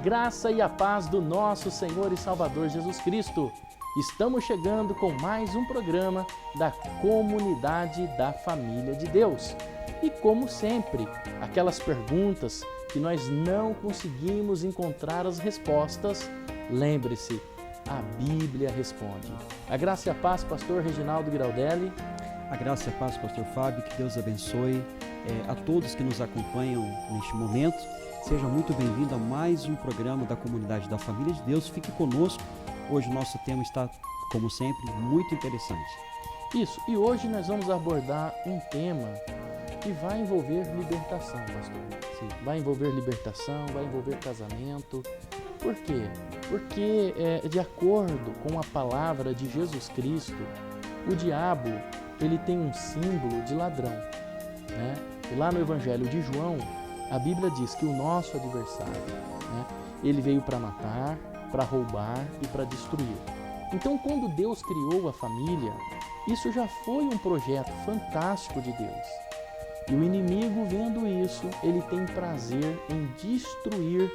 graça e a paz do nosso Senhor e Salvador Jesus Cristo. Estamos chegando com mais um programa da Comunidade da Família de Deus. E como sempre, aquelas perguntas que nós não conseguimos encontrar as respostas, lembre-se, a Bíblia responde. A graça e a paz, pastor Reginaldo Giraldelli. A graça e a paz, pastor Fábio, que Deus abençoe a todos que nos acompanham neste momento. Seja muito bem-vindo a mais um programa da Comunidade da Família de Deus. Fique conosco. Hoje o nosso tema está, como sempre, muito interessante. Isso, e hoje nós vamos abordar um tema que vai envolver libertação, pastor. Sim. Vai envolver libertação, vai envolver casamento. Por quê? Porque, de acordo com a palavra de Jesus Cristo, o diabo, ele tem um símbolo de ladrão, né? E lá no Evangelho de João, a Bíblia diz que o nosso adversário, né, ele veio para matar, para roubar e para destruir. Então, quando Deus criou a família, isso já foi um projeto fantástico de Deus. E o inimigo, vendo isso, ele tem prazer em destruir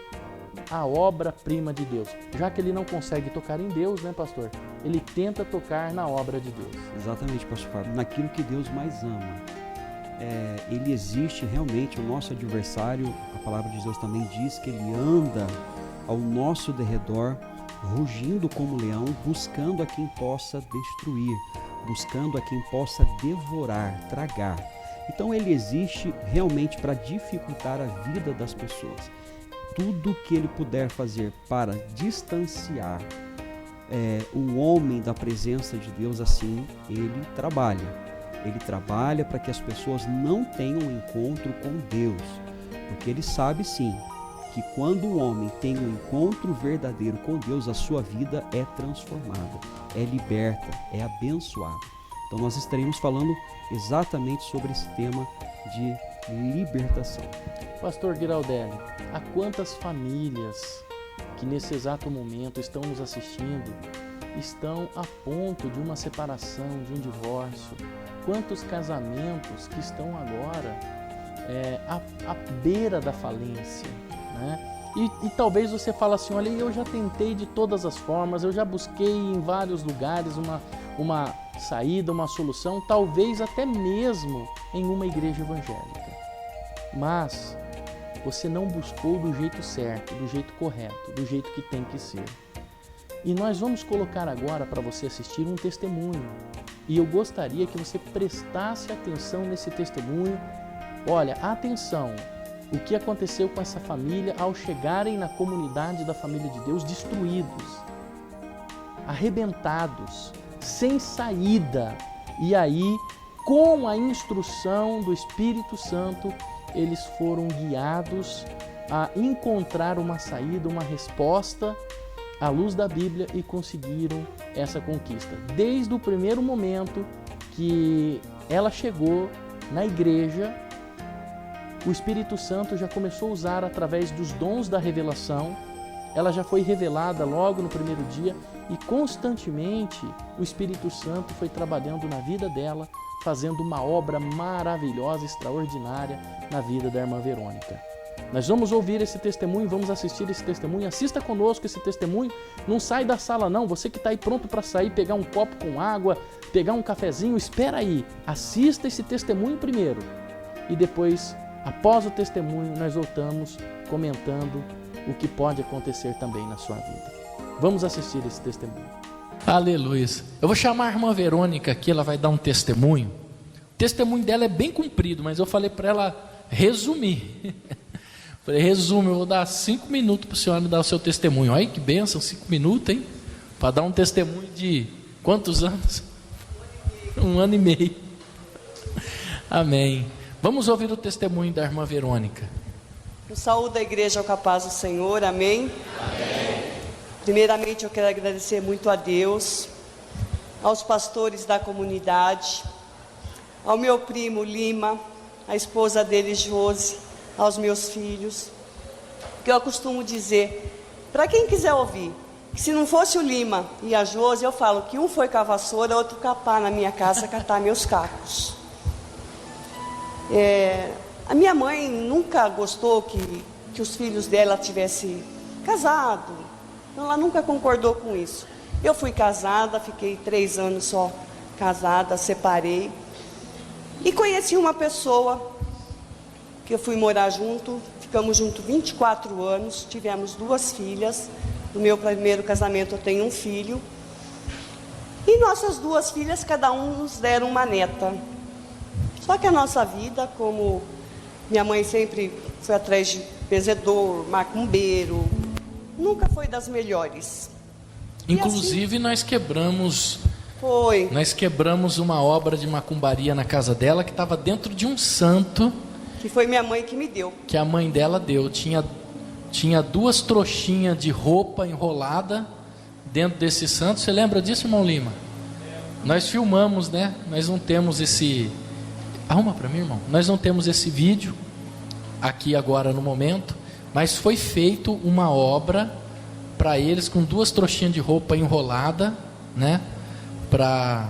a obra-prima de Deus. Já que ele não consegue tocar em Deus, né, pastor? Ele tenta tocar na obra de Deus. Exatamente, pastor Fábio, naquilo que Deus mais ama. Ele existe realmente, o nosso adversário, a palavra de Deus também diz que ele anda ao nosso derredor, rugindo como leão, buscando a quem possa destruir, buscando a quem possa devorar, tragar. Então ele existe realmente para dificultar a vida das pessoas. Tudo que ele puder fazer para distanciar o homem da presença de Deus, assim ele trabalha. Ele trabalha para que as pessoas não tenham um encontro com Deus, porque ele sabe sim que quando o homem tem um encontro verdadeiro com Deus, a sua vida é transformada, é liberta, é abençoada. Então nós estaremos falando exatamente sobre esse tema de libertação. Pastor Giraldelli, há quantas famílias que nesse exato momento estão nos assistindo, estão a ponto de uma separação, de um divórcio? Quantos casamentos que estão agora à beira da falência, né? E talvez você fale assim, olha, eu já tentei de todas as formas, eu já busquei em vários lugares uma saída, uma solução, talvez até mesmo em uma igreja evangélica. Mas você não buscou do jeito certo, do jeito correto, do jeito que tem que ser. E nós vamos colocar agora para você assistir um testemunho. E eu gostaria que você prestasse atenção nesse testemunho. Olha, atenção, o que aconteceu com essa família ao chegarem na comunidade da família de Deus destruídos, arrebentados, sem saída. E aí, com a instrução do Espírito Santo, eles foram guiados a encontrar uma saída, uma resposta à luz da Bíblia e conseguiram essa conquista. Desde o primeiro momento que ela chegou na igreja, o Espírito Santo já começou a usar através dos dons da revelação. Ela já foi revelada logo no primeiro dia e constantemente o Espírito Santo foi trabalhando na vida dela, fazendo uma obra maravilhosa, extraordinária na vida da irmã Verônica. Nós vamos ouvir esse testemunho, vamos assistir esse testemunho, assista conosco esse testemunho, não sai da sala não, você que está aí pronto para sair, pegar um copo com água, pegar um cafezinho, espera aí, assista esse testemunho primeiro e depois, após o testemunho, nós voltamos comentando o que pode acontecer também na sua vida. Vamos assistir esse testemunho. Aleluia. Eu vou chamar a irmã Verônica aqui, ela vai dar um testemunho. O testemunho dela é bem comprido, mas eu falei para ela resumir. Falei, resume, eu vou dar 5 minutos para a senhora dar o seu testemunho. Olha que bênção, 5 minutos, hein? Para dar um testemunho de quantos anos? 1 ano e meio. Amém. Vamos ouvir o testemunho da irmã Verônica. Eu saúdo a igreja com a paz do Senhor, amém? Amém. Primeiramente eu quero agradecer muito a Deus, aos pastores da comunidade, ao meu primo Lima, a esposa dele Josi, aos meus filhos, que eu costumo dizer, para quem quiser ouvir, que se não fosse o Lima e a Josi, eu falo que um foi com a vassoura, outro capar na minha casa, catar meus cacos. A minha mãe nunca gostou que os filhos dela tivessem casado. Então ela nunca concordou com isso. Eu fui casada, fiquei 3 anos só casada, separei. E conheci uma pessoa que eu fui morar junto, ficamos juntos 24 anos, tivemos 2 filhas. No meu primeiro casamento eu tenho um filho. E nossas 2 filhas, cada um nos deram uma neta. Só que a nossa vida, como minha mãe sempre foi atrás de benzedor, macumbeiro, nunca foi das melhores. Inclusive assim, nós quebramos uma obra de macumbaria na casa dela que estava dentro de um santo. Que foi minha mãe que me deu. Que a mãe dela deu. Tinha 2 trouxinhas de roupa enrolada dentro desse santo. Você lembra disso, irmão Lima? Nós filmamos, né? Nós não temos esse... Arruma para mim, irmão. Nós não temos esse vídeo aqui agora no momento, mas foi feito uma obra para eles com 2 trouxinhas de roupa enrolada, né? Para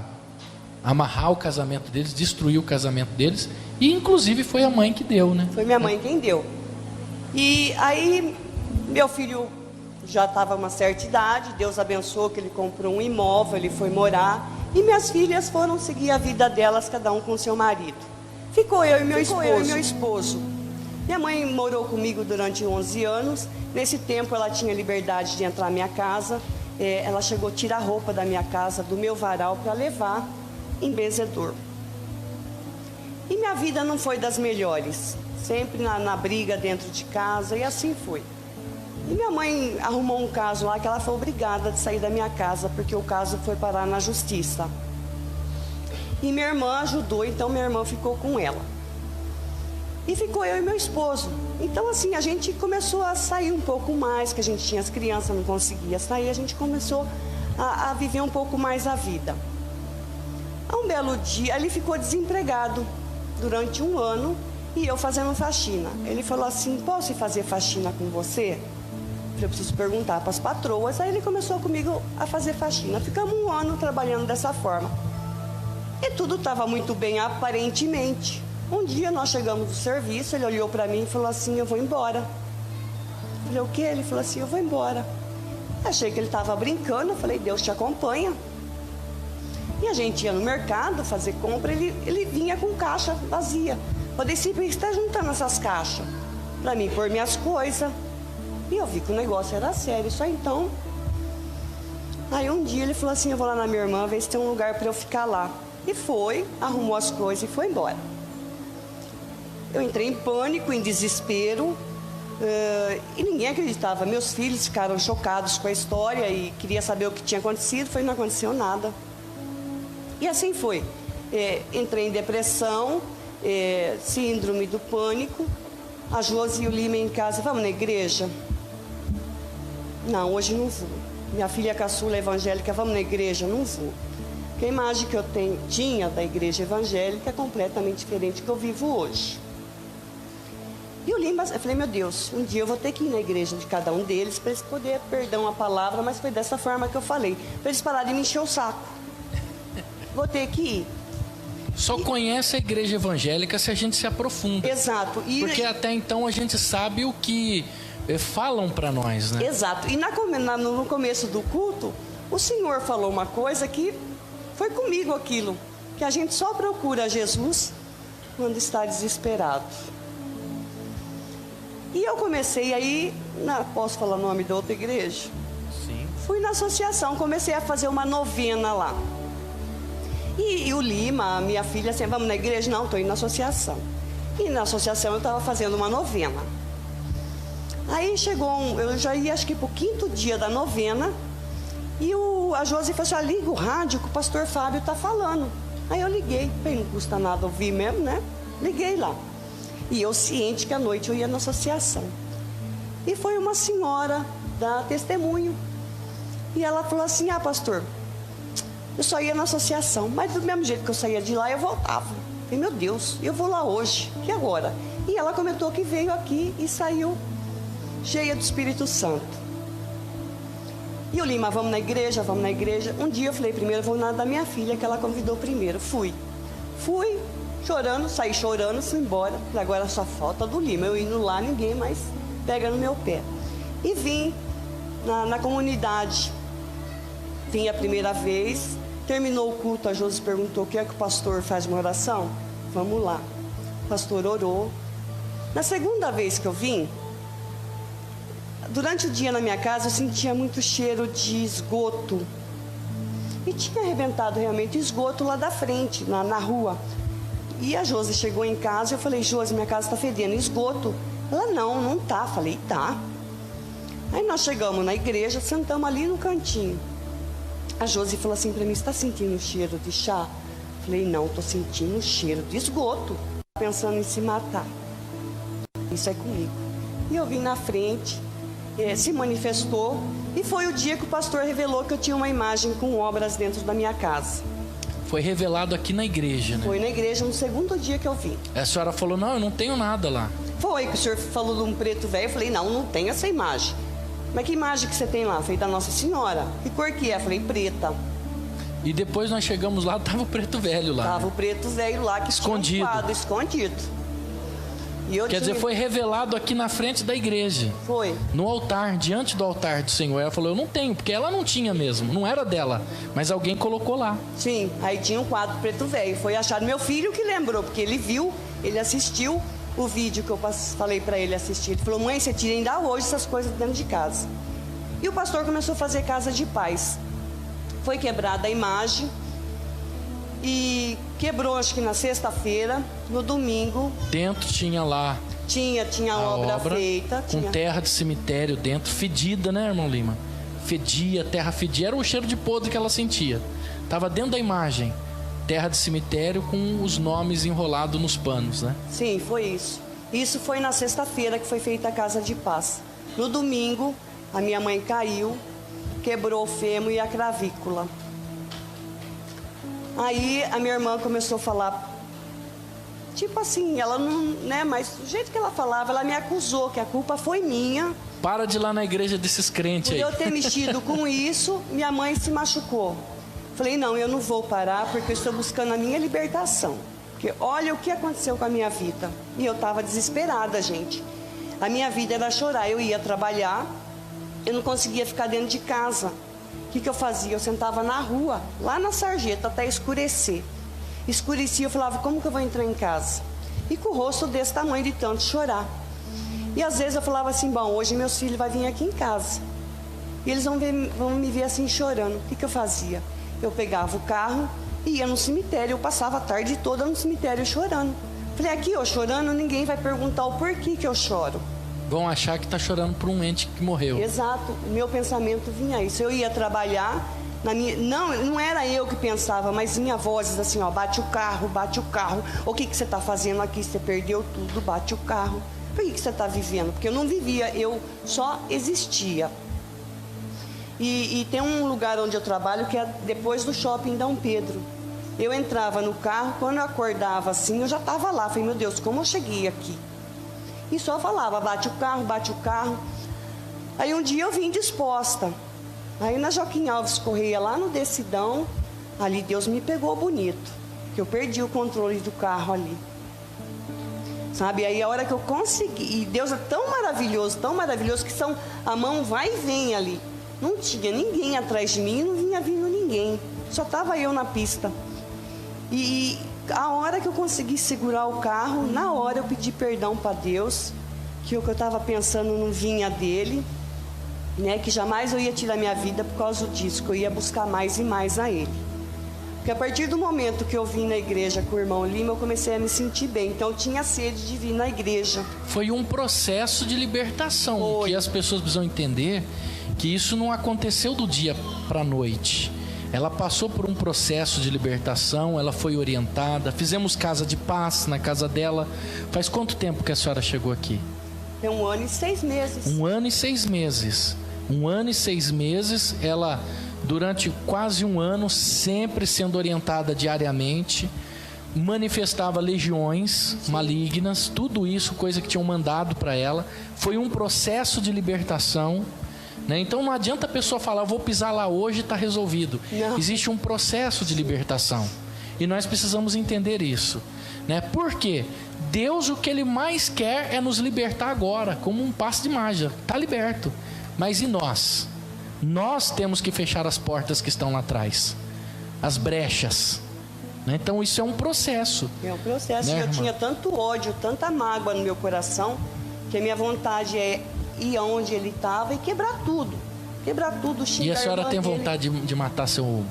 amarrar o casamento deles, destruir o casamento deles. E inclusive foi a mãe que deu, né? Foi minha mãe quem deu. E aí meu filho já estava uma certa idade, Deus abençoou que ele comprou um imóvel, ele foi morar, e minhas filhas foram seguir a vida delas, cada um com seu marido. Ficou eu e meu esposo. Minha mãe morou comigo durante 11 anos. Nesse tempo ela tinha liberdade de entrar na minha casa. Ela chegou a tirar a roupa da minha casa, do meu varal, para levar em benzedor. E minha vida não foi das melhores, sempre na briga dentro de casa, e assim foi. E minha mãe arrumou um caso lá que ela foi obrigada a sair da minha casa, porque o caso foi parar na justiça. E minha irmã ajudou, então minha irmã ficou com ela. E ficou eu e meu esposo. Então assim, a gente começou a sair um pouco mais, que a gente tinha as crianças, não conseguia sair, a gente começou a viver um pouco mais a vida. A um belo dia, ele ficou desempregado durante 1 ano, e eu fazendo faxina. Ele falou assim: posso ir fazer faxina com você? Eu preciso perguntar para as patroas. Aí ele começou comigo a fazer faxina. Ficamos 1 ano trabalhando dessa forma. E tudo estava muito bem, aparentemente. Um dia nós chegamos do serviço, ele olhou para mim e falou assim: eu vou embora. Eu falei: o quê? Ele falou assim: eu vou embora. Achei que ele estava brincando, eu falei: Deus te acompanha. E a gente ia no mercado fazer compra, ele vinha com caixa vazia. Eu disse: por que você está juntando essas caixas? Para mim pôr minhas coisas. E eu vi que o negócio era sério, só então. Aí um dia ele falou assim: eu vou lá na minha irmã ver se tem um lugar para eu ficar lá. E foi, arrumou as coisas e foi embora. Eu entrei em pânico, em desespero, e ninguém acreditava. Meus filhos ficaram chocados com a história e queria saber o que tinha acontecido. Não aconteceu nada. E assim foi. Entrei em depressão, síndrome do pânico. A Josi e o Lima em casa: vamos na igreja? Não, hoje não vou. Minha filha caçula evangélica: vamos na igreja? Não vou. Porque a imagem que eu tinha da igreja evangélica é completamente diferente do que eu vivo hoje. E o Lima, eu falei: meu Deus, um dia eu vou ter que ir na igreja de cada um deles para eles poderem perdão a palavra, mas foi dessa forma que eu falei, para eles pararem de me encher o saco. Vou ter que ir. Só conhece a igreja evangélica se a gente se aprofunda. Exato. Porque até então a gente sabe o que falam para nós, né? Exato. E no começo do culto, o Senhor falou uma coisa que foi comigo aquilo, que a gente só procura Jesus quando está desesperado. E eu comecei aí, posso falar o nome da outra igreja? Sim. Fui na associação, comecei a fazer uma novena lá. E o Lima, minha filha, assim: vamos na igreja? Não, estou indo na associação. E na associação eu estava fazendo uma novena. Aí chegou eu já ia acho que para o 5º dia da novena, e a Josi falou assim: liga o rádio que o pastor Fábio está falando. Aí eu liguei, não custa nada ouvir mesmo, né? Liguei lá. E eu ciente que à noite eu ia na associação. E foi uma senhora dar testemunho. E ela falou assim: pastor, eu só ia na associação, mas do mesmo jeito que eu saía de lá, eu voltava. Eu falei: meu Deus, eu vou lá hoje, e agora? E ela comentou que veio aqui e saiu cheia do Espírito Santo. E o Lima: vamos na igreja, vamos na igreja. Um dia eu falei: primeiro eu vou na da minha filha, que ela convidou primeiro. Fui chorando, saí chorando, fui embora. Agora só falta do Lima, eu indo lá, ninguém mais pega no meu pé. E vim na comunidade. Vim a primeira vez, terminou o culto, a Josi perguntou: quer que o pastor faz uma oração? Vamos lá. O pastor orou. Na segunda vez que eu vim, durante o dia na minha casa eu sentia muito cheiro de esgoto. E tinha arrebentado realmente esgoto lá da frente, na rua. E a Josi chegou em casa e eu falei: Josi, minha casa está fedendo esgoto. Ela: não tá. Falei: tá. Aí nós chegamos na igreja, sentamos ali no cantinho. A Josi falou assim para mim: você está sentindo o cheiro de chá? Falei: não, estou sentindo o cheiro de esgoto. Pensando em se matar. Isso é comigo. E eu vim na frente, se manifestou, e foi o dia que o pastor revelou que eu tinha uma imagem com obras dentro da minha casa. Foi revelado aqui na igreja, né? Foi na igreja no segundo dia que eu vim. A senhora falou: não, eu não tenho nada lá. Foi que o senhor falou de um preto velho. Eu falei: não tem essa imagem. Mas que imagem que você tem lá? Eu falei: da Nossa Senhora. Que cor que é? Eu falei: preta. E depois nós chegamos lá, tava o preto velho lá. Tava o preto velho lá, que escondido. Tinha um quadro escondido. E eu Quer dizer, foi revelado aqui na frente da igreja. Foi. No altar, diante do altar do Senhor. Ela falou: eu não tenho, porque ela não tinha mesmo, não era dela. Mas alguém colocou lá. Sim, aí tinha um quadro preto velho. Foi achado. Meu filho que lembrou, porque ele viu, ele assistiu o vídeo que eu falei para ele assistir. Ele falou: mãe, você tira ainda hoje essas coisas dentro de casa. E o pastor começou a fazer casa de paz. Foi quebrada a imagem. E quebrou, acho que na sexta-feira. No domingo, dentro tinha lá Tinha a obra feita. Com terra de cemitério dentro, fedida, né, irmão Lima? Fedia, terra fedia. Era o cheiro de podre que ela sentia. Tava dentro da imagem. Terra de cemitério com os nomes enrolados nos panos, né? Sim, foi isso. Isso foi na sexta-feira que foi feita a casa de paz. No domingo, a minha mãe caiu, quebrou o fêmur e a clavícula. Aí a minha irmã começou a falar, tipo assim, ela não, né, mas do jeito que ela falava, ela me acusou que a culpa foi minha. Para de ir lá na igreja desses crentes aí. Por eu ter mexido com isso, minha mãe se machucou. Falei: não, eu não vou parar, porque eu estou buscando a minha libertação. Porque olha o que aconteceu com a minha vida. E eu estava desesperada, gente. A minha vida era chorar. Eu ia trabalhar, eu não conseguia ficar dentro de casa. O que eu fazia? Eu sentava na rua, lá na sarjeta, até escurecer. Escurecia, eu falava: como que eu vou entrar em casa? E com o rosto desse tamanho, de tanto chorar. E às vezes eu falava assim: bom, hoje meus filhos vão vir aqui em casa. E eles vão me ver assim chorando. O que eu fazia? Eu pegava o carro e ia no cemitério. Eu passava a tarde toda no cemitério chorando. Falei: aqui eu chorando, ninguém vai perguntar o porquê que eu choro. Vão achar que está chorando por um ente que morreu. Exato, o meu pensamento vinha isso. Eu ia trabalhar, não era eu que pensava, mas vinha vozes assim: ó, bate o carro, o que você está fazendo aqui? Você perdeu tudo, bate o carro. Por que você está vivendo? Porque eu não vivia, eu só existia. E tem um lugar onde eu trabalho que é depois do shopping Dom Pedro. Eu entrava no carro, quando eu acordava assim, eu já estava lá. Falei: meu Deus, como eu cheguei aqui? E só falava: bate o carro. Aí um dia eu vim disposta. Aí na Joaquim Alves Correia, lá no Decidão, ali Deus me pegou bonito. Que eu perdi o controle do carro ali. Sabe, aí a hora que eu consegui, e Deus é tão maravilhoso, que a mão vai e vem ali. Não tinha ninguém atrás de mim, não vinha vindo ninguém. Só estava eu na pista. E a hora que eu consegui segurar o carro, na hora eu pedi perdão para Deus, que o que eu estava pensando não vinha dele, né? Que jamais eu ia tirar minha vida por causa disso, que eu ia buscar mais e mais a Ele. Porque a partir do momento que eu vim na igreja com o irmão Lima, eu comecei a me sentir bem. Então eu tinha sede de vir na igreja. Foi um processo de libertação. Foi. Que as pessoas precisam entender que isso não aconteceu do dia para a noite. Ela passou por um processo de libertação, ela foi orientada. Fizemos casa de paz na casa dela. Faz quanto tempo que a senhora chegou aqui? É 1 ano e 6 meses. 1 ano e 6 meses. 1 ano e 6 meses, ela, durante quase 1 ano, sempre sendo orientada diariamente, manifestava legiões malignas, tudo isso, coisa que tinham mandado para ela. Foi um processo de libertação, né? Então não adianta a pessoa falar: vou pisar lá hoje e está resolvido. Não. Existe um processo de libertação. E nós precisamos entender isso, né? Por quê? Deus, o que Ele mais quer é nos libertar agora, como um passe de mágica. Está liberto. Mas e nós? Nós temos que fechar as portas que estão lá atrás, as brechas, né? Então isso é um processo. É um processo, né, eu tinha tanto ódio, tanta mágoa no meu coração, que a minha vontade é ir onde ele estava e quebrar tudo, xingar. E a senhora tem dele. vontade de matar seu...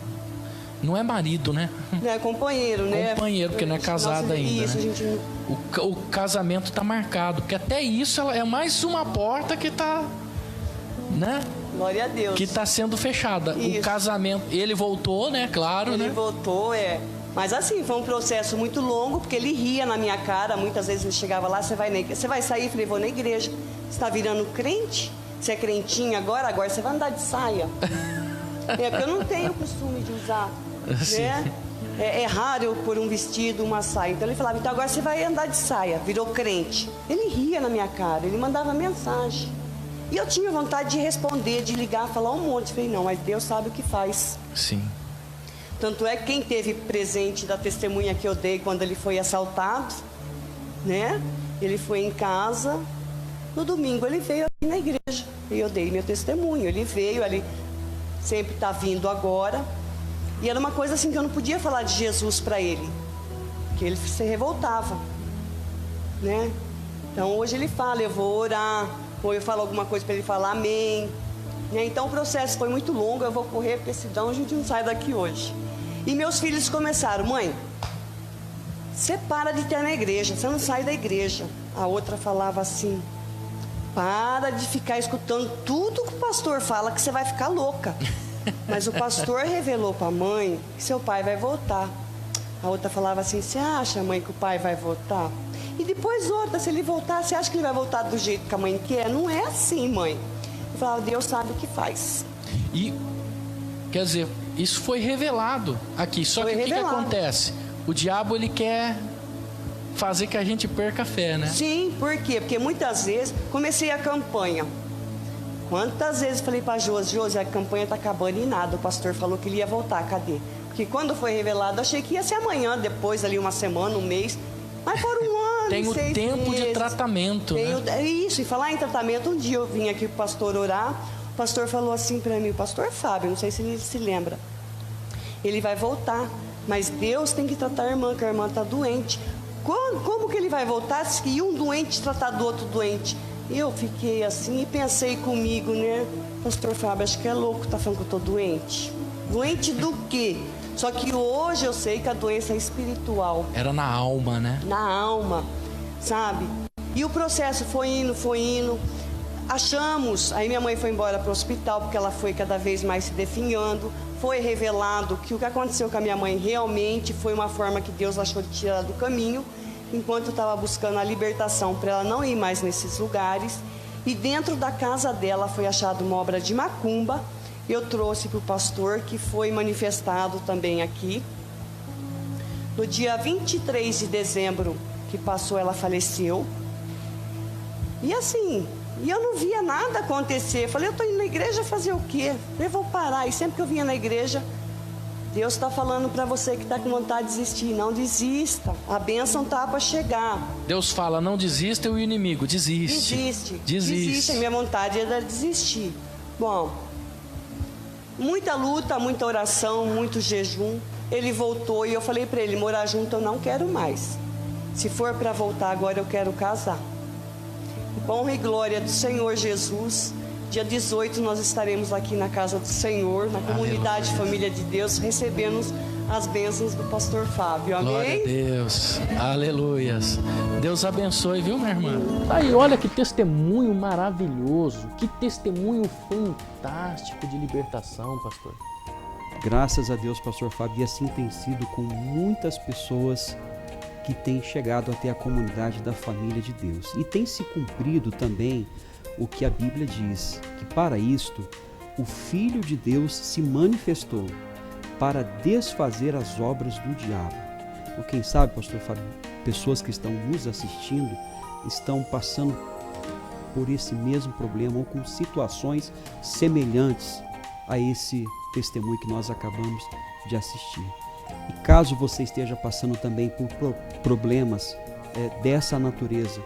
Não é marido, né? É companheiro, né? Companheiro, porque não é casado Nossa, ainda, isso, né? a gente... O casamento está marcado, porque até isso é mais uma porta que está, né? Glória a Deus. Que está sendo fechada. Isso. O casamento, ele voltou, né? Claro, Ele né? voltou, Mas assim, foi um processo muito longo, porque ele ria na minha cara. Muitas vezes ele chegava lá, você vai sair? Eu falei, vou na igreja. Você está virando crente? Você é crentinha agora você vai andar de saia. Porque eu não tenho costume de usar, né? É raro eu pôr um vestido, uma saia. Então ele falava, então agora você vai andar de saia. Virou crente. Ele ria na minha cara, ele mandava mensagem. E eu tinha vontade de responder, de ligar, falar um monte. Eu falei, não, mas Deus sabe o que faz. Sim. Tanto é que quem teve presente da testemunha que eu dei quando ele foi assaltado, né? Ele foi em casa, no domingo ele veio aqui na igreja. E eu dei meu testemunho. Ele veio, ele sempre está vindo agora. E era uma coisa assim que eu não podia falar de Jesus para ele, porque ele se revoltava, né? Então hoje ele fala, eu vou orar, ou eu falo alguma coisa para ele falar amém, né? Então o processo foi muito longo, eu vou correr, porque senão a gente não sai daqui hoje. E meus filhos começaram, mãe, você para de ir na igreja, você não sai da igreja. A outra falava assim, para de ficar escutando tudo que o pastor fala, que você vai ficar louca. Mas o pastor revelou para a mãe que seu pai vai voltar. A outra falava assim, você acha, mãe, que o pai vai voltar? E depois outra, se ele voltar, você acha que ele vai voltar do jeito que a mãe quer? Não é assim, mãe. Eu falava, Deus sabe o que faz. E, quer dizer, isso foi revelado aqui. Só que o que acontece? O diabo, ele quer fazer que a gente perca a fé, né? Sim, por quê? Porque muitas vezes, comecei a campanha. Quantas vezes falei para Josi, a campanha está acabando e nada. O pastor falou que ele ia voltar, cadê? Porque quando foi revelado, achei que ia ser amanhã, depois ali uma semana, um mês. Mas foram um ano, Tem o 6 tempo meses. de tratamento, né? Isso, e falar em tratamento, um dia eu vim aqui pro pastor orar, o pastor falou assim para mim, o pastor Fábio, não sei se ele se lembra, ele vai voltar, mas Deus tem que tratar a irmã, que a irmã está doente. Como que ele vai voltar se um doente tratar do outro doente? E eu fiquei assim e pensei comigo, né? Pastor Fábio, acho que é louco, tá falando que eu tô doente. Doente do quê? Só que hoje eu sei que a doença é espiritual. Era na alma, né? Na alma, sabe? E o processo foi indo. Achamos, aí minha mãe foi embora para o hospital, porque ela foi cada vez mais se definhando. Foi revelado que o que aconteceu com a minha mãe realmente foi uma forma que Deus achou de tirar do caminho, enquanto eu estava buscando a libertação para ela não ir mais nesses lugares. E dentro da casa dela foi achada uma obra de macumba. Eu trouxe para o pastor, que foi manifestado também aqui. No dia 23 de dezembro que passou, ela faleceu. E assim, eu não via nada acontecer. Eu falei, eu estou indo na igreja fazer o quê? Eu vou parar. E sempre que eu vinha na igreja, Deus está falando para você que está com vontade de desistir, não desista. A bênção está para chegar. Deus fala, não desista, e o inimigo desiste. Desiste. A minha vontade era desistir. Bom, muita luta, muita oração, muito jejum. Ele voltou e eu falei para ele, morar junto eu não quero mais. Se for para voltar agora, eu quero casar. Honra e glória do Senhor Jesus. Dia 18 nós estaremos aqui na casa do Senhor, na comunidade Aleluia. Família de Deus, recebendo as bênçãos do pastor Fábio. Amém? Glória a Deus. Aleluias. Deus abençoe, viu, minha irmã? Aí, olha que testemunho maravilhoso, que testemunho fantástico de libertação, pastor. Graças a Deus, pastor Fábio, e assim tem sido com muitas pessoas que têm chegado até a comunidade da família de Deus. E tem se cumprido também o que a Bíblia diz, que para isto o Filho de Deus se manifestou para desfazer as obras do diabo. Ou quem sabe, pastor Fábio, pessoas que estão nos assistindo estão passando por esse mesmo problema ou com situações semelhantes a esse testemunho que nós acabamos de assistir. E caso você esteja passando também por problemas dessa natureza,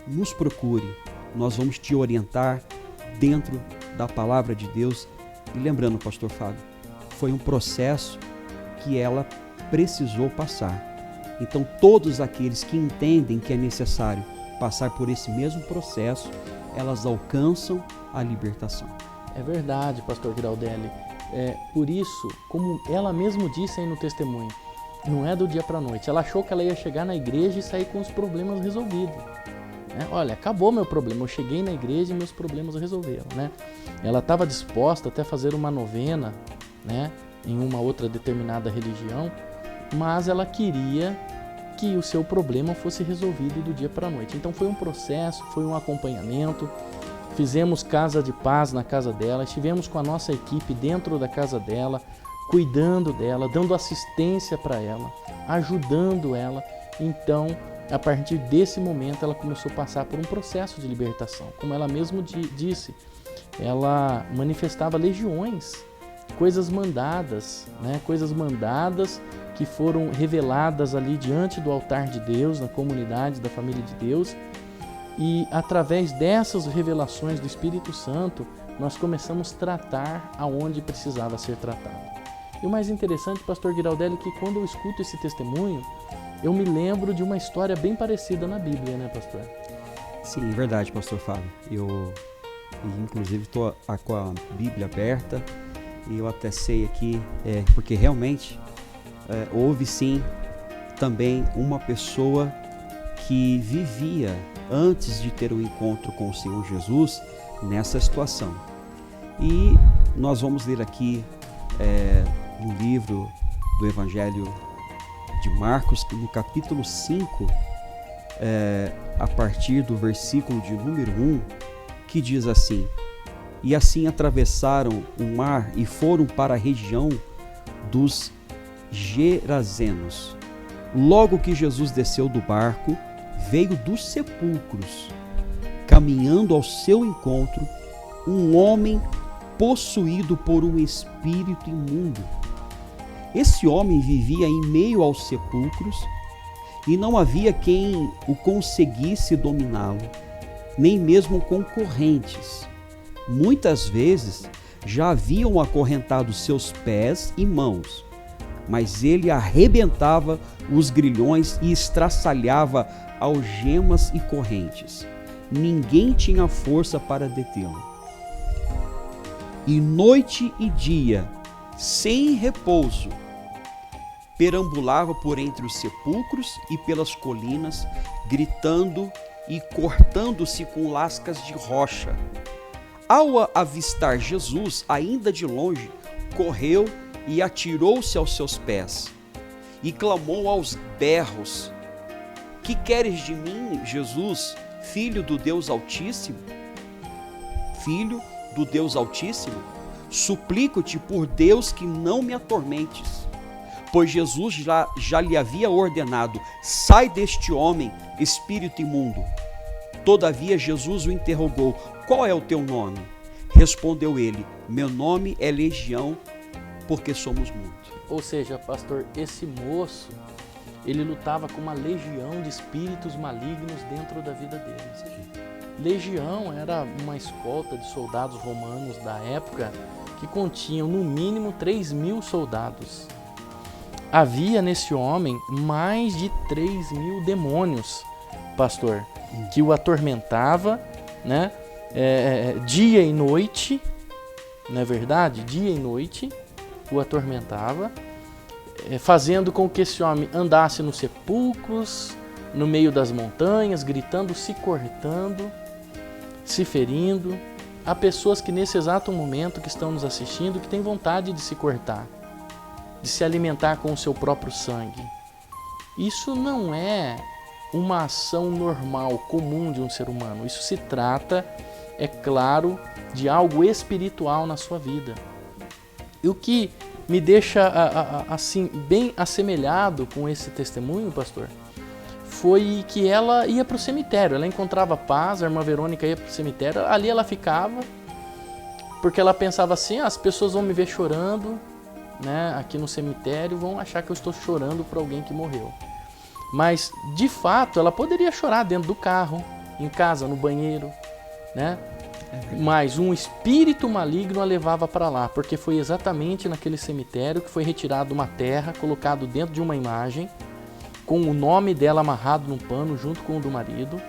nos procure. Nós vamos te orientar dentro da palavra de Deus. E lembrando, pastor Fábio, foi um processo que ela precisou passar. Então, todos aqueles que entendem que é necessário passar por esse mesmo processo, elas alcançam a libertação. É verdade, pastor Giraldelli. Por isso, como ela mesmo disse aí no testemunho, não é do dia para a noite. Ela achou que ela ia chegar na igreja e sair com os problemas resolvidos. Olha, acabou meu problema, eu cheguei na igreja e meus problemas resolveram, né? Ela estava disposta até a fazer uma novena, né, em uma outra determinada religião, mas ela queria que o seu problema fosse resolvido do dia para a noite. Então foi um processo, foi um acompanhamento, fizemos casa de paz na casa dela, estivemos com a nossa equipe dentro da casa dela, cuidando dela, dando assistência para ela, ajudando ela. Então, a partir desse momento, ela começou a passar por um processo de libertação. Como ela mesma disse, ela manifestava legiões, coisas mandadas, né? Coisas mandadas que foram reveladas ali diante do altar de Deus, na comunidade da família de Deus. E através dessas revelações do Espírito Santo, nós começamos a tratar aonde precisava ser tratado. E o mais interessante, pastor Giraldelli, é que quando eu escuto esse testemunho, eu me lembro de uma história bem parecida na Bíblia, né, pastor? Sim, verdade, pastor Fábio. Eu, inclusive, estou com a Bíblia aberta e eu até sei aqui, porque realmente houve sim também uma pessoa que vivia, antes de ter um encontro com o Senhor Jesus, nessa situação. E nós vamos ler aqui no livro do Evangelho de Marcos, no capítulo 5, a partir do versículo de número 1, que diz assim: E assim atravessaram o mar e foram para a região dos Gerazenos. Logo que Jesus desceu do barco, veio dos sepulcros, caminhando ao seu encontro, um homem possuído por um espírito imundo. Esse homem vivia em meio aos sepulcros e não havia quem o conseguisse dominá-lo, nem mesmo com correntes. Muitas vezes já haviam acorrentado seus pés e mãos, mas ele arrebentava os grilhões e estraçalhava algemas e correntes. Ninguém tinha força para detê-lo. E noite e dia, sem repouso, perambulava por entre os sepulcros e pelas colinas, gritando e cortando-se com lascas de rocha. Ao avistar Jesus, ainda de longe, correu e atirou-se aos seus pés e clamou aos berros: Que queres de mim, Jesus, filho do Deus Altíssimo? Filho do Deus Altíssimo, suplico-te por Deus que não me atormentes. Pois Jesus já lhe havia ordenado: sai deste homem, espírito imundo. Todavia Jesus o interrogou: qual é o teu nome? Respondeu ele: meu nome é Legião, porque somos muitos. Ou seja, pastor, esse moço, ele lutava com uma legião de espíritos malignos dentro da vida dele. Legião era uma escolta de soldados romanos da época que continham no mínimo 3.000 soldados. Havia nesse homem mais de 3.000 demônios, pastor, que o atormentava, né? Dia e noite, não é verdade? Dia e noite o atormentava, fazendo com que esse homem andasse nos sepulcros, no meio das montanhas, gritando, se cortando, se ferindo. Há pessoas que nesse exato momento que estão nos assistindo, que têm vontade de se cortar, de se alimentar com o seu próprio sangue. Isso não é uma ação normal, comum de um ser humano. Isso se trata, é claro, de algo espiritual na sua vida. E o que me deixa assim bem assemelhado com esse testemunho, pastor, foi que ela ia para o cemitério. Ela encontrava paz, a irmã Verônica ia para o cemitério, ali ela ficava, porque ela pensava assim: as pessoas vão me ver chorando, né, aqui no cemitério, vão achar que eu estou chorando por alguém que morreu. Mas, de fato, ela poderia chorar dentro do carro, em casa, no banheiro, né? mas um espírito maligno a levava para lá, porque foi exatamente naquele cemitério que foi retirado uma terra, colocado dentro de uma imagem, com o nome dela amarrado num pano junto com o do marido,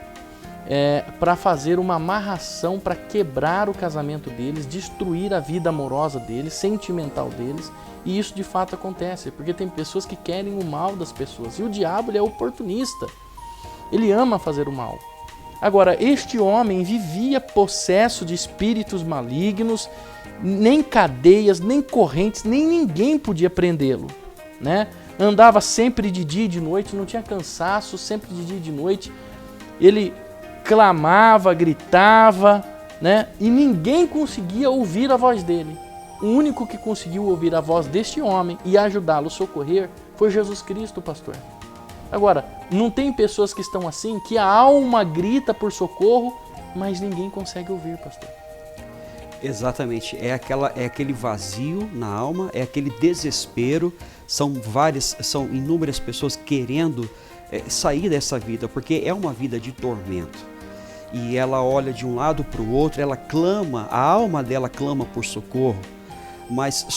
para fazer uma amarração para quebrar o casamento deles, destruir a vida amorosa deles, sentimental deles. E isso de fato acontece, porque tem pessoas que querem o mal das pessoas, e o diabo, ele é oportunista, ele ama fazer o mal. Agora, este homem vivia possesso de espíritos malignos, nem cadeias, nem correntes, nem ninguém podia prendê-lo, né? Andava sempre de dia e de noite, não tinha cansaço, sempre de dia e de noite. Ele clamava, gritava, né? E ninguém conseguia ouvir a voz dele. O único que conseguiu ouvir a voz deste homem e ajudá-lo a socorrer foi Jesus Cristo, pastor. Agora, não tem pessoas que estão assim, que a alma grita por socorro, mas ninguém consegue ouvir, pastor. Exatamente, é aquele vazio na alma, é aquele desespero, são inúmeras pessoas querendo sair dessa vida, porque é uma vida de tormento. E ela olha de um lado para o outro, ela clama, a alma dela clama por socorro, mas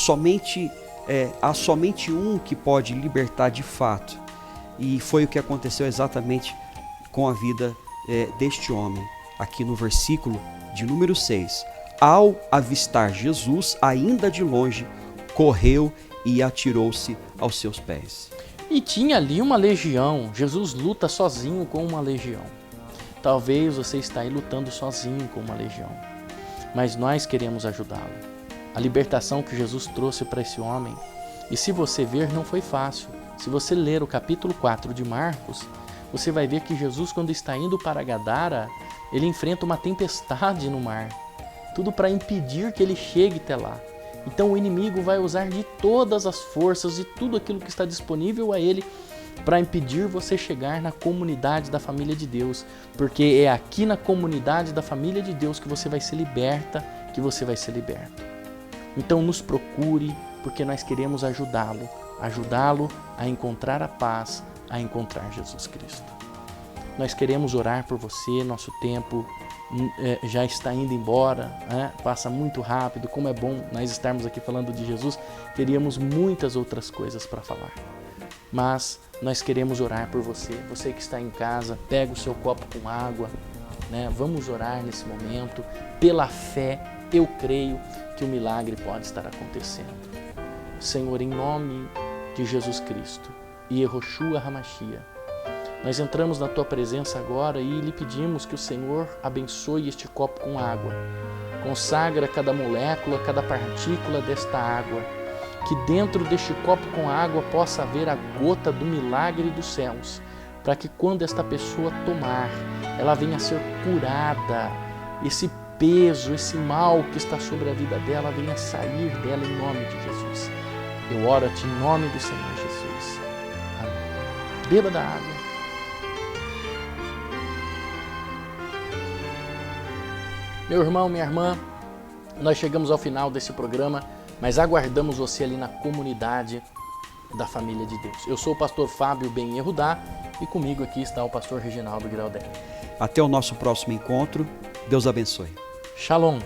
há somente um que pode libertar de fato. E foi o que aconteceu exatamente com a vida deste homem, aqui no versículo de número 6. Ao avistar Jesus, ainda de longe, correu e atirou-se aos seus pés. E tinha ali uma legião. Jesus luta sozinho com uma legião. Talvez você está aí lutando sozinho com uma legião, mas nós queremos ajudá-lo. A libertação que Jesus trouxe para esse homem, e se você ver, não foi fácil. Se você ler o capítulo 4 de Marcos, você vai ver que Jesus, quando está indo para Gadara, ele enfrenta uma tempestade no mar. Tudo para impedir que ele chegue até lá. Então o inimigo vai usar de todas as forças e tudo aquilo que está disponível a ele para impedir você chegar na comunidade da família de Deus. Porque é aqui na comunidade da família de Deus que você vai ser liberta, que você vai ser liberto. Então nos procure, porque nós queremos ajudá-lo a encontrar a paz, a encontrar Jesus Cristo. Nós queremos orar por você, nosso tempo já está indo embora, né? Passa muito rápido. Como é bom nós estarmos aqui falando de Jesus, teríamos muitas outras coisas para falar. Mas nós queremos orar por você. Você que está em casa, pega o seu copo com água, né? Vamos orar nesse momento. Pela fé, eu creio que o milagre pode estar acontecendo. Senhor, em nome de Jesus Cristo, Yehoshua Hamashia, nós entramos na Tua presença agora e lhe pedimos que o Senhor abençoe este copo com água. Consagra cada molécula, cada partícula desta água. Que dentro deste copo com água possa haver a gota do milagre dos céus. Para que quando esta pessoa tomar, ela venha a ser curada. Esse peso, esse mal que está sobre a vida dela, venha sair dela em nome de Jesus. Eu oro-te em nome do Senhor Jesus. Amém. Beba da água. Meu irmão, minha irmã, nós chegamos ao final desse programa, mas aguardamos você ali na comunidade da família de Deus. Eu sou o pastor Fábio Ben Yehudá e comigo aqui está o pastor Reginaldo Giraldelli. Até o nosso próximo encontro. Deus abençoe. Shalom.